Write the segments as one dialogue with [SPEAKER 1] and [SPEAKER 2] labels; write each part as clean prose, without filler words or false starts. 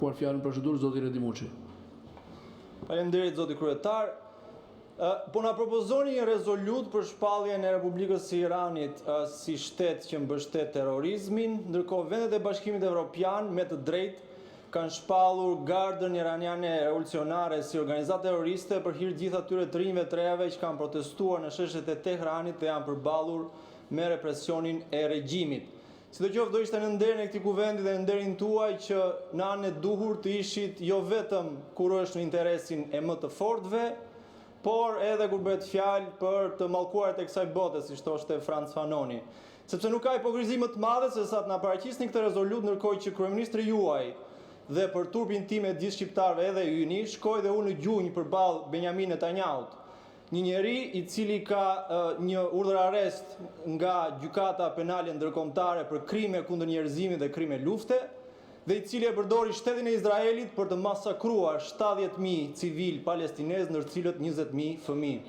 [SPEAKER 1] Por fjalën procedurë zoti Redimuçi.
[SPEAKER 2] Faleminderit zoti kryetar. Po na propozoni një rezolut për shpalljen e Republikës së Iranit si shtet që mbështet terrorizmin, ndërkohë vendet e Bashkimit Evropian me të drejtë kanë shpallur Gardën Iraniane Revolucionare si organizatë terroriste për hir gjithë atyre të rinjve të rejave që kanë protestuar në sheshet e Tehranit dhe janë përballur me represionin e regjimit. Sidoqoftë do ishte në nderin e këtij kuvendi dhe në nderin tuaj që në anën e duhur të ishit jo vetëm kur është në interesin e më të fortëve, por edhe kur bëhet fjalë për të mallkuarit e kësaj bote, siç thoshte Frantz Fanoni. Sepse nuk ka hipokrizi më të madhe se sa të na paraqisni këtë rezolut ndërkohë që kryeministri juaj dhe për turpin tim e gjithë shqiptarëve edhe yni, shkoi dhe u në gjunjë përballë Benjamin Netanyahu, një njeri i cili ka një urdhër arrest nga gjykata penale ndërkombëtare për krime kundër njerëzimit dhe krime lufte, dhe i cili e përdori shtetin e Izraelit për të masakruar 70.000 civil palestinez, ndër të cilët 20.000 fëmijë.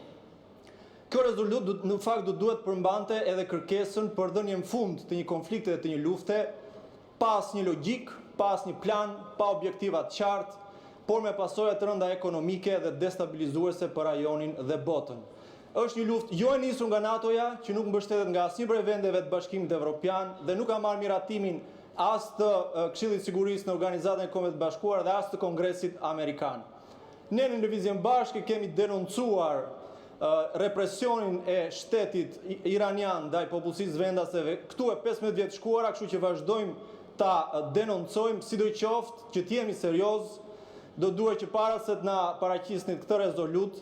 [SPEAKER 2] Kjo rezolut në fakt duhet përmbante edhe kërkesën për dhënien fund të një konflikti dhe të një lufte pas një logjik, pas një plan, pa objektiva të qartë, por me pasoja të rënda ekonomike dhe destabilizuese për rajonin dhe botën. Është një luftë jo e nisur nga NATO-ja, që nuk mbështetet nga asnjë prej vendeve të Bashkimit Evropian dhe nuk ka marrë miratimin as të Këshillit të Sigurisë në Organizatën e Kombeve të Bashkuara dhe as të Kongresit Amerikan. Ne në Lëvizjen Bashkë kemi denoncuar represionin e shtetit iranian ndaj popullsisë vendaseve këtu e 15 vjet shkuara, kështu që vazhdojmë ta denoncojmë, sidoqoftë që të jemi serioz, do duhet që para se të na paraqisnit këtë rezolut,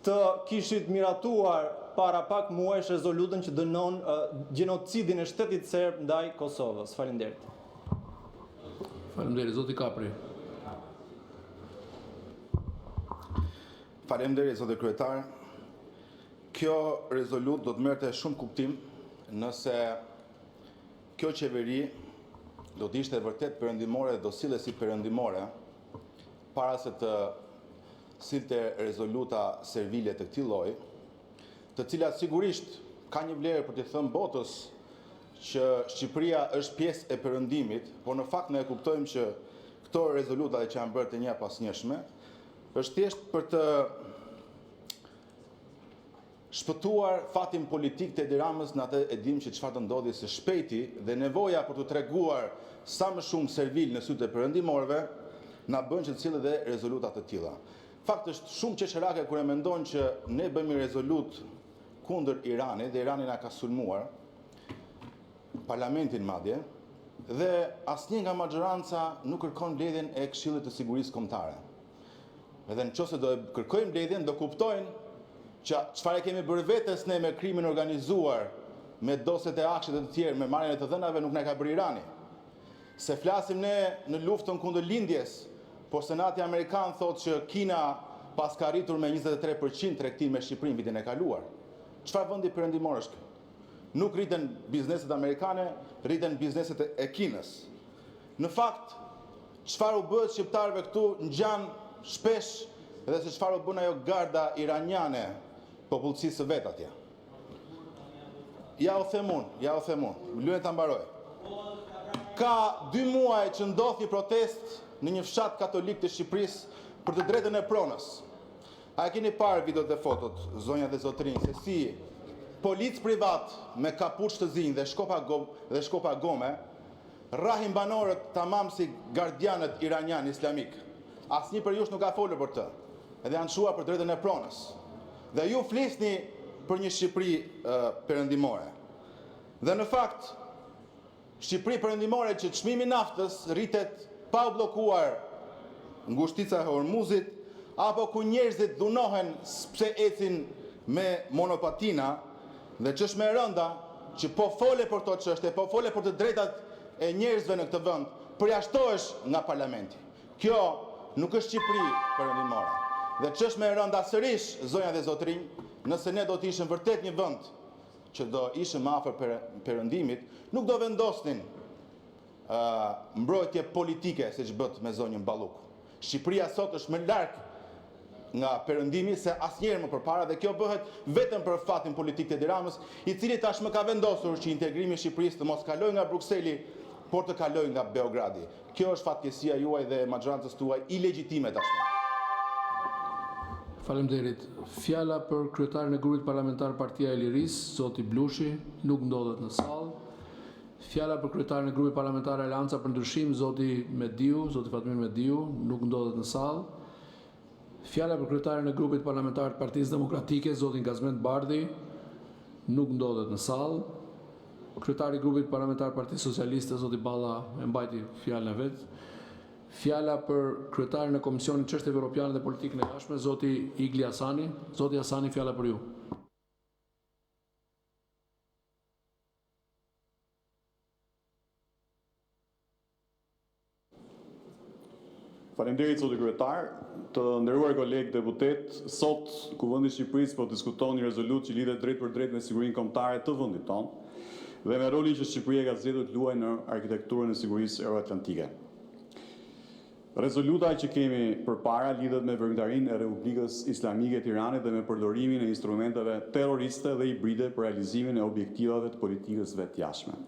[SPEAKER 2] të kishit miratuar para pak muajsh rezolutën që dënon gjenocidin e shtetit serb ndaj Kosovës. Faleminderit.
[SPEAKER 1] Faleminderit, zoti Kapri.
[SPEAKER 3] Faleminderit, zoti kryetar. Kjo rezolut do të merrte shumë kuptim nëse kjo qeveri do të ishte vërtet perëndimore dhe do sillet si perëndimore para se të silte rezoluta servile të këtij lloji, të cilat sigurisht ka një vlerë për të thënë botës që Shqipëria është pjesë e perëndimit, por në fakt ne e kuptojmë që këto rezoluta që janë bërë të njëja pas njëshme, është thjesht për të shpëtuar fatin politik të Edi Ramës, në atë e dim që çfarë të ndodhi së shpejti dhe nevoja për të treguar sa më shumë servil në sytë e perëndimorëve na bën që të cilë dhe rezolutat të tilla. Fakt është shumë qesherake kur e mendon që ne bëjmë rezolut kundër Iranit dhe Irani na ka sulmuar parlamentin madje dhe asnjë nga maxhoranca nuk kërkon mbledhjen e Këshillit të Sigurisë Kombëtare. Edhe nëse do e kërkojmë mbledhjen, do kuptojnë që çfarë kemi bërë vetes ne me krimin organizuar, me doset e akshit e të tjerë, me marrjen e të dhënave nuk na ka bërë Irani. Se flasim ne në luftën kundër lindjes, por Senati Amerikan thotë që Kina pas ka arritur me 23% tregtim me Shqipërinë vitin e kaluar. Çfarë vendi perëndimor është ky? Nuk rriten bizneset amerikane, rriten bizneset e Kinës. Në fakt, çfarë u bëhet shqiptarëve këtu ngjan shpesh edhe se çfarë u bën ajo garda iraniane popullsisë së vet atje. Ja u them unë, lutem ta mbaroj. Ka 2 muaj që ndodhi protest në një fshat katolik të Shqipërisë për të drejtën e pronës. A e keni parë videot dhe fotot, zonja dhe zotrinj, se si polic privat me kapuç të zinj dhe shkopa gome rrahin banorët tamam si gardianët iranian islamik. Asnjë për jush nuk ka folur për të. Edhe janë shuar për drejtën e pronës. Dhe ju flisni për një Shqipëri perëndimore. Dhe në fakt, Shqipëri perëndimore që çmimi i naftës rritet pa u bllokuar ngushtica e Hormuzit, apo ku njerëzit dhunohen pse ecin me monopatina, dhe ç'është më e rënda që po fole për to çështje, po fole për të drejtat e njerëzve në këtë vend, përjashtohesh nga parlamenti. Kjo nuk është Shqipëri perëndimore. Dhe ç'është më e rënda sërish, zonja dhe zotrinj, nëse ne do të ishim vërtet një vend që do ishim afër perëndimit, nuk do vendosnin mbrojtje politike siç bët me zonjën Balluku. Shqipëria sot është më larg nga perëndimi se asnjëherë më përpara dhe kjo bëhet vetëm për fatin politik të Edi Ramës, i cili tashmë ka vendosur që integrimi i Shqipërisë të mos kalojë nga Brukseli por të kalojë nga Beogradi. Kjo është fatkeqësia juaj dhe e maxhorancës tuaj ilegjitime tashmë.
[SPEAKER 1] Faleminderit. Fjala për kryetarin e grupit parlamentar Partia e Lirisë, zoti Blushi, nuk ndodhet në sallë. Fjala për kryetarin e grupit parlamentar Aleanca për Ndryshim, zoti Fatmir Mediu, nuk ndodhet në sallë. Fjala për kryetarin e grupit parlamentar të Partisë Demokratike, zoti Gazmend Bardhi, nuk ndodhet në sallë. Kryetari i grupit parlamentar Partisë Socialiste, zoti Balla, e mbajti fjalën e vet. Fjala për kryetarin e Komisionit Çështjeve Evropiane dhe Politikën e Jashtme, zoti Igli Hasani. Zoti Hasani, fjala për ju.
[SPEAKER 4] Faleminderit zoti kryetar, të nderuar kolegë deputet, sot Kuvendi i Shqipërisë po diskuton një rezolutë që lidhet drejt për drejt me sigurinë kombëtare të vendit tonë dhe me rolin që Shqipëria ka zgjedhur të luajë në arkitekturën e sigurisë euroatlantike. Rezoluta që kemi përpara lidhet me veprimtarinë e Republikës Islamike të Iranit dhe me përdorimin e instrumenteve terroriste dhe hibride për realizimin e objektivave të politikës vetjashme.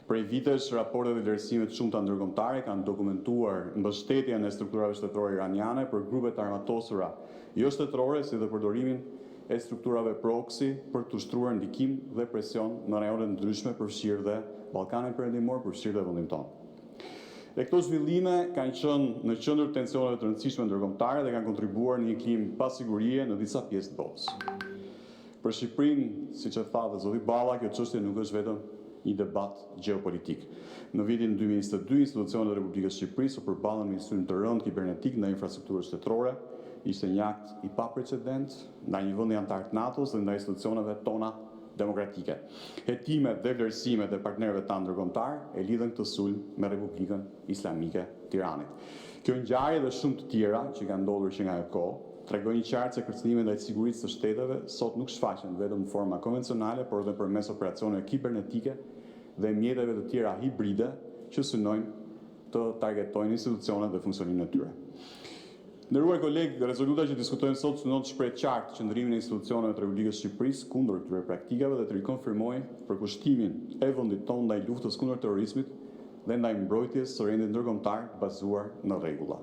[SPEAKER 4] Prej vitesh, raportet dhe vlerësimet shumëta ndërkombëtare kanë dokumentuar mbështetjen e strukturave shtetërore iraniane për grupet armatosura jo shtetërore, si dhe përdorimin e strukturave proxy për të ushtruar ndikim dhe presion në rajone të ndryshme, përfshirë dhe Ballkanin Perëndimor, përfshirë dhe vendin tonë. E këto zhvillime kanë qenë në qendër tensioneve të rëndësishme ndërkombëtare dhe kanë kontribuar në një klimë pasigurie në disa pjesë të botës. Për Shqipërinë, siç e tha dhe zoti Balla, kjo çështje nuk është vetëm një debat gjeopolitik. Në vitin 2022, institucionet e Republikës Shqipërisë u përballën me një sulm të rëndë kibernetik ndaj infrastrukturës shtetërore, ishte një akt i paprecedent ndaj një vendi antar të NATO-s dhe ndaj institucioneve tona demokratike. Hetimet dhe vlerësimet e partnerëve tanë ndërkombëtar e lidhen këtë sulm me Republikën Islamike të Iranit. Kjo ngjarje dhe shumë të tjera që kanë ndodhur që nga ajo kohë tregojnë qartë se kërcënimet ndaj sigurisë së shteteve sot nuk shfaqen vetëm në forma konvencionale, por edhe përmes operacione kibernetike dhe mjeteve të tjera hibride që synojnë të targetojnë institucionet dhe funksionimin e tyre. Nderuar kolegë, rezoluta që diskutojmë sot synon të shpreh qartë qëndrimin e institucioneve të Republikës Shqipërisë kundër këtyre praktikave dhe të rikonfirmojë përkushtimin e vendit tonë ndaj luftës kundër terrorizmit dhe ndaj mbrojtjes së rendit ndërkombëtar bazuar në rregulla.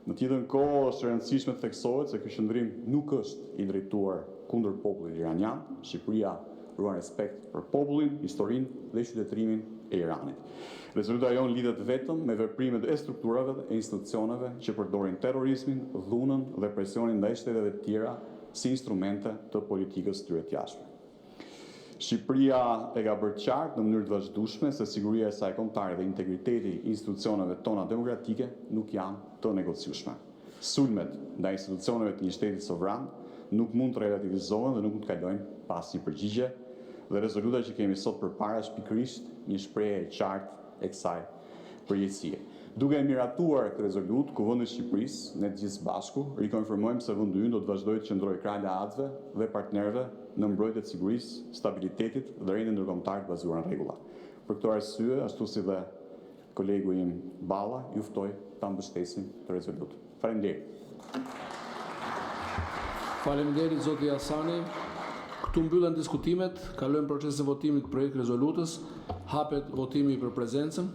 [SPEAKER 4] Në të njëjtën kohë është e rëndësishme të theksohet se ky qëndrim nuk është i drejtuar kundër popullit iranian. Shqipëria ruan respekt për popullin, historinë dhe qytetërimin e Iranit. Rezoluta jonë lidhet vetëm me veprimet e strukturave e institucioneve që përdorin terrorizmin, dhunën dhe presionin ndaj shteteve të tjera si instrumente të politikës tyre të jashtme. Shqipëria e ka bërë qartë në mënyrë të vazhdueshme se siguria e saj kombëtare dhe integriteti i institucioneve tona demokratike nuk janë të negociueshme. Sulmet ndaj institucioneve të një shteti sovran nuk mund të relativizohen dhe nuk mund të kalojnë pas një përgjigje, dhe rezoluta që kemi sot përpara është pikërisht një shprehje e qartë e kësaj përgjegjësie. Duke miratuar këtë rezolutë, Kuvendi i Shqipërisë, ne të gjithë bashku rikonfirmojmë se vendi ynë do të vazhdojë të qëndrojë krah lehatëve dhe partnerëve në mbrojtje të sigurisë, stabilitetit dhe rendit ndërkombëtar të bazuar në rregulla. Për këtë arsye, ashtu si dhe kolegu im Balla, ju ftoj ta mbështesim këtë rezolutë. Faleminderit.
[SPEAKER 1] Faleminderit zoti Hasani. Këtu mbyllen diskutimet, kalojmë procesin e votimit të projekt rezolutës, hapet votimi për prezencën.